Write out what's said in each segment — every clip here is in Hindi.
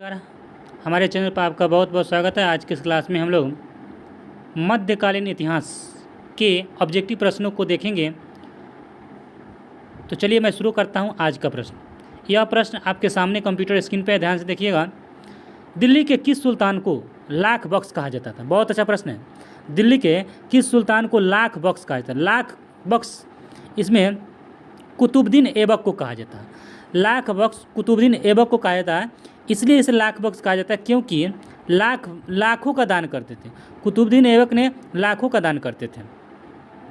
नमस्कार। हमारे चैनल पर आपका बहुत बहुत स्वागत है। आज की इस क्लास में हम लोग मध्यकालीन इतिहास के ऑब्जेक्टिव प्रश्नों को देखेंगे। तो चलिए मैं शुरू करता हूं आज का प्रश्न। यह प्रश्न आपके सामने कंप्यूटर स्क्रीन पर, ध्यान से देखिएगा। दिल्ली के किस सुल्तान को लाख बख्श कहा जाता था? बहुत अच्छा प्रश्न है। दिल्ली के किस सुल्तान को लाख बख्श कहा जाता है? लाख बख्श, इसमें कुतुबुद्दीन ऐबक को कहा जाता है। लाख बख्श कुतुबुद्दीन ऐबक को कहा जाता है। इसलिए इसे लाख बख्श कहा जाता है क्योंकि लाखों का दान करते थे। कुतुबुद्दीन ऐबक ने लाखों का दान करते थे।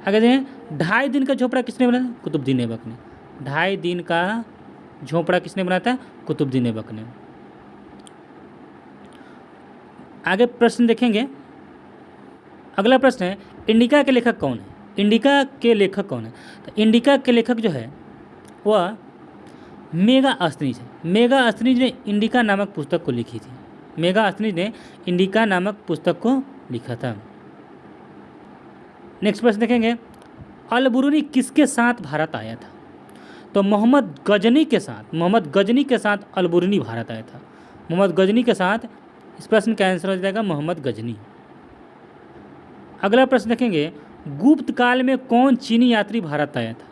आगे देखें, 2.5 दिन का झोपड़ा किसने बनाया? कुतुबुद्दीन ऐबक ने। 2.5 दिन का झोपड़ा किसने बनाया था? कुतुबुद्दीन ऐबक ने। आगे प्रश्न देखेंगे। अगला प्रश्न है, इंडिका के लेखक कौन है? इंडिका के लेखक कौन है? तो इंडिका के लेखक जो है वह मेगास्थनीज है। मेगास्थनीज ने इंडिका नामक पुस्तक को लिखी थी। मेगास्थनीज ने इंडिका नामक पुस्तक को लिखा था। नेक्स्ट प्रश्न देखेंगे, अल-बुरूनी किसके साथ भारत आया था? तो मोहम्मद गजनी के साथ अल-बुरूनी भारत आया था। मोहम्मद गजनी के साथ। इस प्रश्न का आंसर हो जाएगा मोहम्मद गजनी। अगला प्रश्न देखेंगे, गुप्त काल में कौन चीनी यात्री भारत आया था?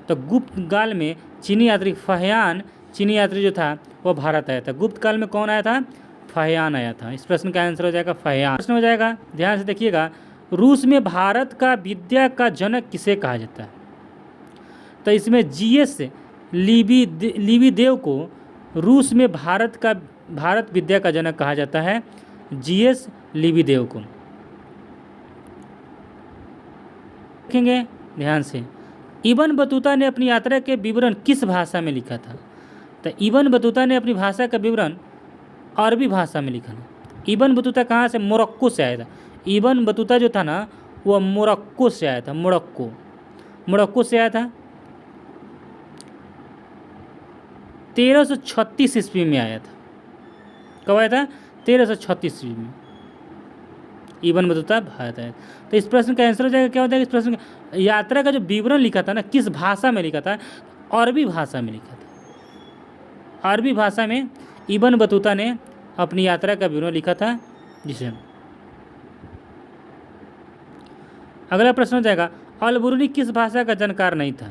तो गुप्त काल में चीनी यात्री फहियान चीनी यात्री जो था वह भारत आया था। गुप्त काल में कौन आया था? फहियान आया था। इस प्रश्न का आंसर हो जाएगा फहियान। प्रश्न हो जाएगा, ध्यान से देखिएगा, रूस में भारत का विद्या का जनक किसे कहा जाता है? तो इसमें जीएस लिबिदेव को रूस में भारत विद्या का जनक कहा जाता है। जीएस लिबिदेव को। देखेंगे ध्यान से, इब्न बतूता ने अपनी यात्रा के विवरण किस भाषा में लिखा था? तो इब्न बतूता ने अपनी भाषा का विवरण अरबी भाषा में लिखा था। इब्न बतूता कहाँ से? मोरक्को से आया था। इब्न बतूता जो था ना वह मोरक्को से आया था। मोरक्को से आया था। 1336 ईस्वी में आया था। कब आया था? 1336 ईस्वी में इब्न बतूता भारत आया। तो इस प्रश्न का आंसर हो जाएगा, क्या हो जाएगा इस प्रश्न का? यात्रा का जो विवरण लिखा था ना, किस भाषा में लिखा था? अरबी भाषा में लिखा था। अरबी भाषा में इब्न बतूता ने अपनी यात्रा का विवरण लिखा था। जिसे अगला प्रश्न हो जाएगा, अल-बुरूनी किस भाषा का जानकार नहीं था?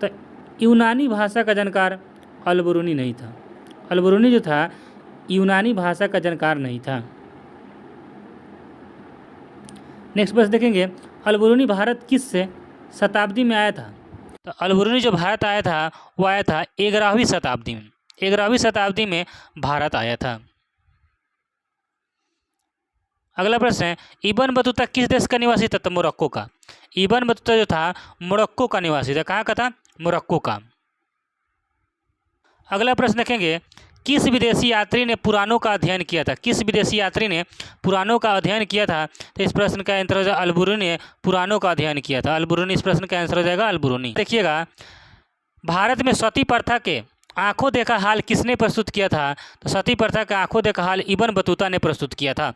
तो यूनानी भाषा का जानकार अल-बुरूनी नहीं था। अल-बुरूनी जो था यूनानी भाषा का जानकार नहीं था। नेक्स्ट प्रश्न देखेंगे, अल-बुरूनी भारत किस शताब्दी में आया था? तो अल-बुरूनी जो भारत आया था वो आया था 11वीं शताब्दी में। 11वीं शताब्दी में भारत आया था। अगला प्रश्न है, इब्न बतूता किस देश का निवासी था? तो मोरक्को का। इब्न बतूता जो था मोरक्को का निवासी था। कहाँ का था? मोरक्को का। अगला प्रश्न देखेंगे, किस विदेशी यात्री ने पुराणों का अध्ययन किया था? किस विदेशी यात्री ने पुराणों का अध्ययन किया था? तो इस प्रश्न का आंसर हो जाएगा अल-बुरूनी ने पुराणों का अध्ययन किया था। अल-बुरूनी। इस प्रश्न का आंसर हो जाएगा अल-बुरूनी। देखिएगा, भारत में सती प्रथा के आंखों देखा हाल किसने प्रस्तुत किया था? तो सती प्रथा का आंखों देखा हाल इब्न बतूता ने प्रस्तुत किया था।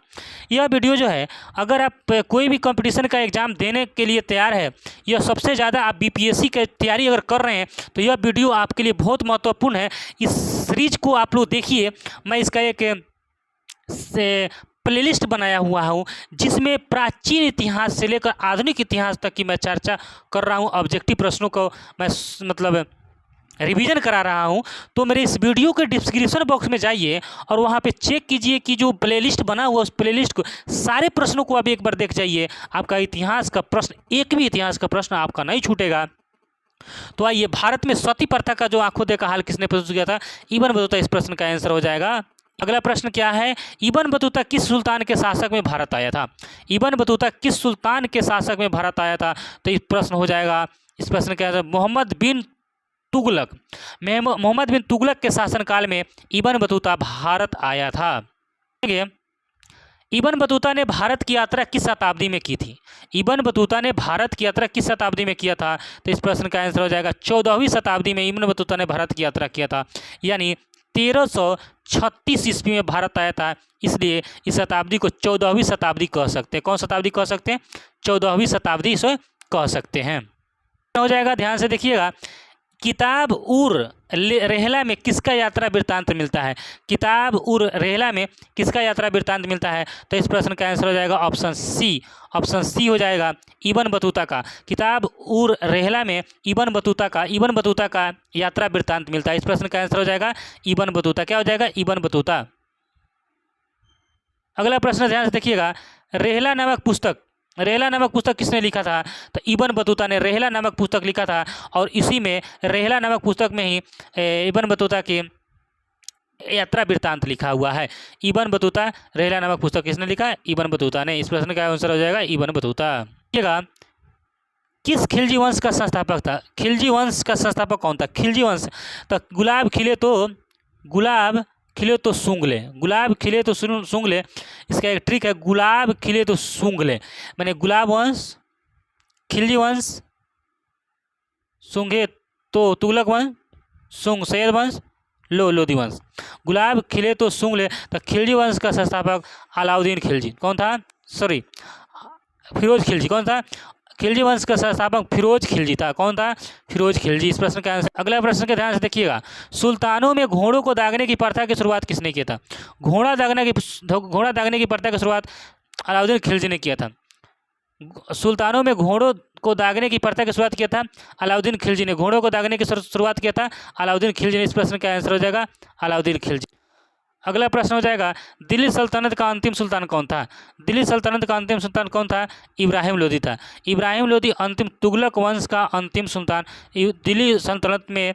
यह वीडियो जो है, अगर आप कोई भी कंपटीशन का एग्ज़ाम देने के लिए तैयार है, यह सबसे ज़्यादा आप बीपीएससी की तैयारी अगर कर रहे हैं तो यह वीडियो आपके लिए बहुत महत्वपूर्ण है। इस सीरीज को आप लोग देखिए। मैं इसका एक प्लेलिस्ट बनाया हुआ हूँ जिसमें प्राचीन इतिहास से लेकर आधुनिक इतिहास तक की मैं चर्चा कर रहा हूँ। ऑब्जेक्टिव प्रश्नों को मैं मतलब रिवीजन करा रहा हूं। तो मेरे इस वीडियो के डिस्क्रिप्शन बॉक्स में जाइए और वहां पे चेक कीजिए कि जो प्लेलिस्ट बना हुआ उस प्लेलिस्ट को सारे प्रश्नों को आप एक बार देख जाइए। आपका इतिहास का प्रश्न, एक भी इतिहास का प्रश्न आपका नहीं छूटेगा। तो आइए, भारत में सती प्रथा का जो आंखों देखा हाल किसने प्रस्तुत किया था? Ibn Battuta. इस प्रश्न का आंसर हो जाएगा। अगला प्रश्न क्या है, इब्न बतूता किस सुल्तान के शासक में भारत आया था? इब्न बतूता किस सुल्तान के शासक में भारत आया था? तो इस प्रश्न हो जाएगा, इस प्रश्न का आंसर मोहम्मद बिन तुगलक। मोहम्मद बिन तुगलक के शासनकाल में इब्न बतूता भारत आया था। इब्न बतूता ने भारत की यात्रा किस शताब्दी में की थी? इब्न बतूता ने भारत की यात्रा किस शताब्दी में किया था? तो इस प्रश्न का आंसर हो जाएगा 14वीं शताब्दी में इब्न बतूता ने भारत की यात्रा किया था। यानी 1336 ईस्वी में भारत आया था। इसलिए इस शताब्दी को 14वीं शताब्दी कह सकते हैं। कौन शताब्दी कह सकते हैं? 14वीं शताब्दी इसे कह सकते हैं। हो जाएगा, ध्यान से देखिएगा, किताब उर रेहला में किसका यात्रा वृत्तांत मिलता है? किताब उर रेहला में किसका यात्रा वृत्तांत मिलता है? तो इस प्रश्न का आंसर हो जाएगा ऑप्शन सी हो जाएगा, इब्न बतूता का। किताब उर रेहला में इब्न बतूता का यात्रा वृत्तांत मिलता है। इस प्रश्न का आंसर हो जाएगा इब्न बतूता। क्या हो जाएगा? Ibn Battuta. अगला प्रश्न ध्यान से देखिएगा, रेहला नामक पुस्तक किसने लिखा था? तो इब्न बतूता ने रेहला नामक पुस्तक लिखा था, और इसी में रेहला नामक पुस्तक में ही इब्न बतूता की यात्रा वृत्तांत लिखा हुआ है। इब्न बतूता रेहला नामक पुस्तक किसने लिखा? इब्न बतूता ने। इस प्रश्न का आंसर हो जाएगा इब्न बतूता। देखिएगा, किस खिलजी वंश का संस्थापक था? खिलजी वंश का संस्थापक कौन था? खिलजी वंश। तो गुलाब खिले तो सूंघ ले। इसका एक ट्रिक है, गुलाब खिले तो सूंघ ले, मैंने गुलाब वंश, खिलजी वंश, सूंघे तो तुगलक वंश, सूंघ सैयद वंश, लोधी वंश। गुलाब खिले तो सूंघ ले, तो खिलजी वंश का संस्थापक अलाउद्दीन खिलजी। कौन था? फिरोज खिलजी। कौन था? खिलजी वंश का संस्थापक फिरोज खिलजी था। कौन था? फिरोज खिलजी। इस प्रश्न का आंसर। अगला प्रश्न के ध्यान से देखिएगा, सुल्तानों में घोड़ों को दागने की प्रथा की शुरुआत किसने किया था? घोड़ा दागने की प्रथा की शुरुआत अलाउद्दीन खिलजी ने किया था। सुल्तानों में घोड़ों को दागने की प्रथा की शुरुआत किया था अलाउद्दीन खिलजी ने। घोड़ों को दागने की शुरुआत किया था अलाउद्दीन खिलजी ने। इस प्रश्न का आंसर हो जाएगा अलाउद्दीन खिलजी। अगला प्रश्न हो जाएगा, दिल्ली सल्तनत का अंतिम सुल्तान कौन था? दिल्ली सल्तनत का अंतिम सुल्तान कौन था? इब्राहिम लोदी था। इब्राहिम लोदी अंतिम तुगलक वंश का अंतिम सुल्तान। दिल्ली सल्तनत में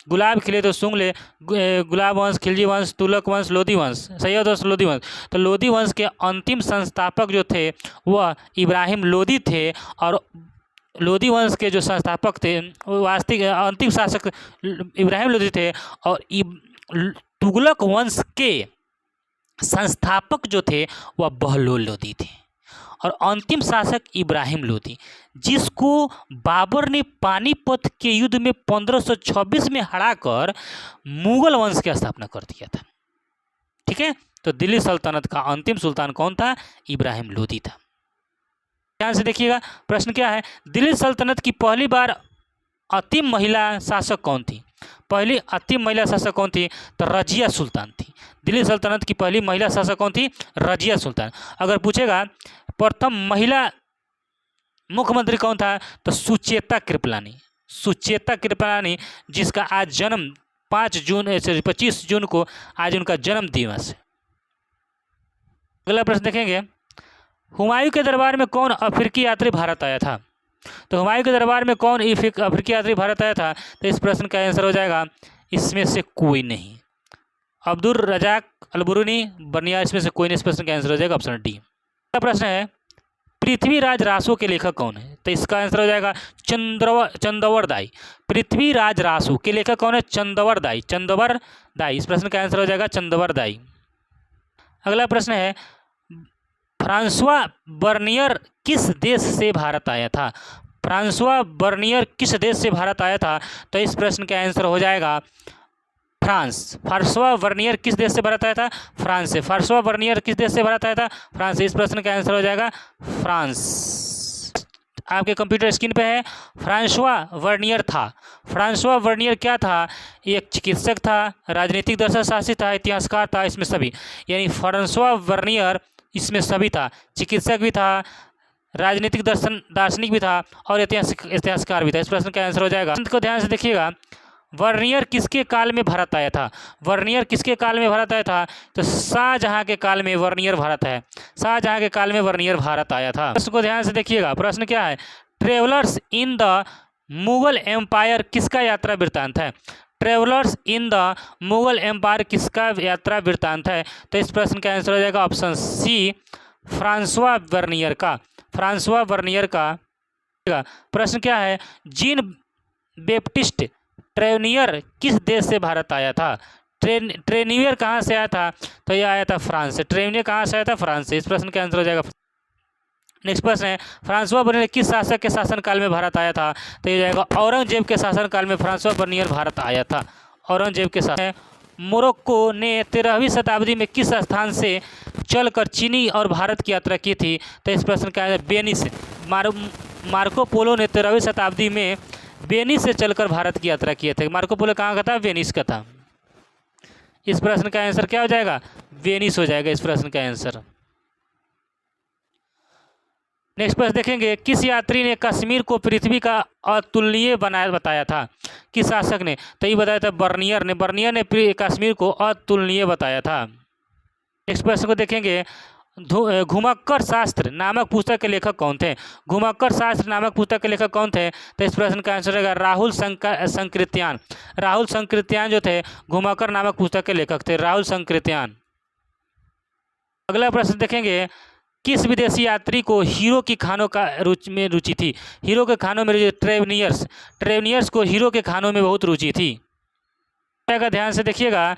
गुलाब खिले तो सूंघ ले, गुलाब वंश, खिलजी वंश, तुगलक वंश, लोधी वंश, सैयद वंश, लोधी वंश। तो लोधी वंश के अंतिम संस्थापक जो थे वह इब्राहिम लोदी थे, और लोधी वंश के जो संस्थापक थे, वास्तविक अंतिम शासक इब्राहिम लोदी थे, और तुगलक वंश के संस्थापक जो थे वह बहलोल लोदी थे, और अंतिम शासक इब्राहिम लोदी, जिसको बाबर ने पानीपत के युद्ध में 1526 में हराकर मुगल वंश की स्थापना कर दिया था। ठीक है, तो दिल्ली सल्तनत का अंतिम सुल्तान कौन था? इब्राहिम लोदी था। ध्यान से देखिएगा, प्रश्न क्या है, दिल्ली सल्तनत की पहली बार अंतिम महिला शासक कौन थी? पहली अंतिम महिला शासक कौन थी? तो रजिया सुल्तान थी। दिल्ली सल्तनत की पहली महिला शासक कौन थी? रजिया सुल्तान। अगर पूछेगा प्रथम महिला मुख्यमंत्री कौन था? तो सुचेता कृपलानी, जिसका आज जन्म 25 जून को आज उनका जन्म दिवस है। अगला प्रश्न देखेंगे, हुमायूं के दरबार में कौन अफ्रीकी यात्री भारत आया था? तो हुमायूं के दरबार में कौन अफ्रीकी यात्री भारत आया था? तो इस प्रश्न का आंसर हो जाएगा इसमें से कोई नहीं, अब्दुल रजाक अलबरूनी बनिया, इसमें से कोई नहीं। इस प्रश्न का आंसर हो जाएगा ऑप्शन डी। अगला प्रश्न है, पृथ्वीराज रासो के लेखक कौन है? तो इसका आंसर हो जाएगा चंदवर दाई। पृथ्वीराज रासो के लेखक कौन है? चंदवर दाई। इस प्रश्न का आंसर हो जाएगा चंदवर दाई। अगला प्रश्न है, फ्रांसवा बर्नियर किस देश से भारत आया था? फ्रांसवा बर्नियर किस देश से भारत आया था? तो इस प्रश्न का आंसर हो जाएगा फ्रांस। फ्रांसवा बर्नियर किस देश से भारत आया था? फ्रांस से। फ्रांसवा बर्नियर किस देश से भारत आया था? फ्रांस से। इस प्रश्न का आंसर हो जाएगा फ्रांस। आपके कंप्यूटर स्क्रीन पे है, फ्रांसवा बर्नियर था। फ्रांसवा बर्नियर क्या था? एक चिकित्सक था, राजनीतिक दर्शनशास्त्री था, इतिहासकार था, इसमें सभी, यानी फ्रांसवा बर्नियर इसमें सभी था। चिकित्सक भी था, राजनीतिक दार्शनिक भी था, और इतिहासकार भी था। इस प्रश्न का आंसर हो जाएगा। को ध्यान से देखिएगा, वर्नियर किसके काल में भारत आया था? वर्नियर किसके काल में भारत आया था? तो शाहजहां के काल में वर्नियर भारत है। शाहजहां के काल में वर्नियर भारत आया था। प्रश्न को ध्यान से देखिएगा, प्रश्न क्या है, travellers in the Mughal empire किसका यात्रा वृत्तांत है? Travellers in the Mughal empire किसका यात्रा वृत्तांत है? तो इस प्रश्न का आंसर हो जाएगा ऑप्शन सी, फ्रांसवा बर्नियर का। फ्रांसवा बर्नियर का। प्रश्न क्या है, जीन बेप्टिस्ट ट्रेनियर किस देश से भारत आया था? ट्रेनियर कहाँ से आया था? तो यह आया था फ्रांस से। ट्रेनियर कहाँ से आया था? फ्रांस से। इस प्रश्न का आंसर हो जाएगा। नेक्स्ट प्रश्न है, फ्रांसवा बर्नियर किस शासक के शासनकाल में भारत आया था? तो ये जाएगा औरंगजेब के शासनकाल में फ्रांसवा बर्नियर भारत आया था। औरंगजेब के शासन। मोरक्को ने 13वीं शताब्दी में किस स्थान से चलकर चीनी और भारत की यात्रा की थी? तो इस प्रश्न का है बेनिस। मार्को पोलो ने 13वीं शताब्दी में वेनिस से चलकर भारत की यात्रा किए थे। मार्को पोलो कहाँ का था? वेनिस का था। इस प्रश्न का आंसर क्या हो जाएगा? वेनिस हो जाएगा इस प्रश्न का आंसर। नेक्स्ट प्रश्न देखेंगे, किस यात्री ने कश्मीर को पृथ्वी का अतुलनीय बताया था? किस शासक ने? तो ये बताया था बर्नियर ने। बर्नियर ने कश्मीर को अतुलनीय बताया था। नेक्स्ट प्रश्न को देखेंगे, घुमक्कर शास्त्र नामक पुस्तक के लेखक कौन थे? घुमक्कर शास्त्र नामक पुस्तक के लेखक कौन थे? तो इस प्रश्न का आंसर रहेगा राहुल संकृत्यान। राहुल संकृत्यान जो थे घुमक्कर नामक पुस्तक के लेखक थे, राहुल संकृत्यान। अगला प्रश्न देखेंगे, किस विदेशी यात्री को हीरो की खानों का रुचि थी? हीरो के खानों में ट्रेवनियर्स को हीरो के खानों में बहुत रुचि थी। ध्यान से देखिएगा,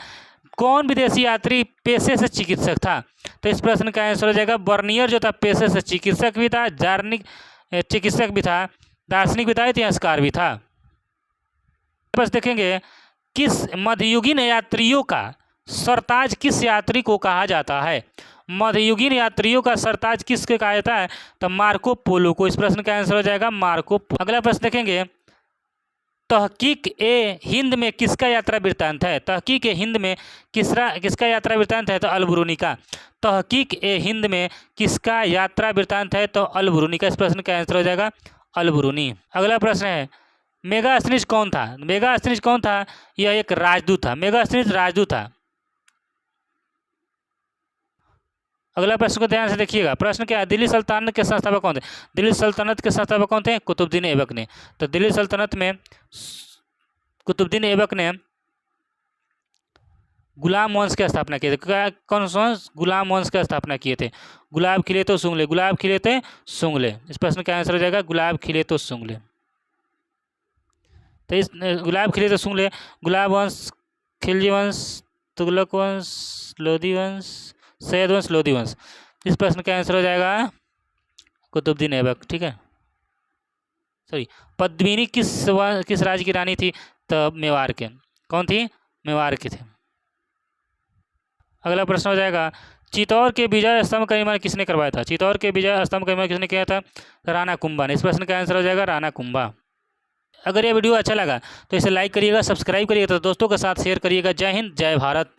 कौन विदेशी यात्री पेशे से चिकित्सक था? तो इस प्रश्न का आंसर हो जाएगा बर्नियर जो था पेशे से चिकित्सक भी था, चिकित्सक भी था, दार्शनिक भी था, इतिहासकार भी था। बस देखेंगे, किस मध्ययुगीन यात्रियों का सरताज किस यात्री को कहा जाता है? मध्ययुगीन यात्रियों का सरताज किसके कहा जाता है? तो मार्को पोलो को। इस प्रश्न का आंसर हो जाएगा मार्को पोलो। अगला प्रश्न देखेंगे, तहकीक ए हिंद में किसका यात्रा वृत्तांत है? तहकीक ए हिंद में किसका यात्रा वृत्तांत है? तो अल-बुरूनी का। तहकीक ए हिंद में किसका यात्रा वृत्तांत है? तो अल-बुरूनी का। इस प्रश्न का आंसर हो जाएगा अल-बुरूनी। अगला प्रश्न है, मेगास्थनीज कौन था? मेगास्थनीज कौन था? यह एक राजदूत था। मेगास्थनीज राजदूत था। अगला प्रश्न को ध्यान से देखिएगा। प्रश्न क्या है, दिल्ली सल्तनत के संस्थापक कौन थे? दिल्ली सल्तनत के संस्थापक कौन थे? कुतुबुद्दीन ऐबक ने। तो दिल्ली सल्तनत में कुतुबुद्दीन ऐबक ने गुलाम वंश की स्थापना किए थे। कौन सा वंश? गुलाम वंश की स्थापना किए थे। गुलाब खिले तो सूंघ ले, गुलाब खिले थे सूंघ ले। इस प्रश्न का आंसर हो जाएगा गुलाब खिले तो सूंघ ले। तो इस गुलाब खिले तो सूंघ ले, गुलाब वंश, खिलजी वंश, तुगलक वंश, लोधी वंश, सैयद वंश, लोधी वंश। इस प्रश्न का आंसर हो जाएगा कुतुबुद्दीन ऐबक। ठीक है, सॉरी, पद्मिनी किस राज्य की रानी थी? तो मेवाड़ के। कौन थी? मेवाड़ की थी। अगला प्रश्न हो जाएगा, चित्तौड़ के विजय स्तंभ का निर्माण किसने करवाया था? चित्तौड़ के विजय स्तंभ का निर्माण किसने किया था? राणा कुंभा ने। इस प्रश्न का आंसर हो जाएगा राणा कुंभा। अगर ये वीडियो अच्छा लगा तो इसे लाइक करिएगा, सब्सक्राइब करिएगा, तो दोस्तों के साथ शेयर करिएगा। जय हिंद, जय भारत।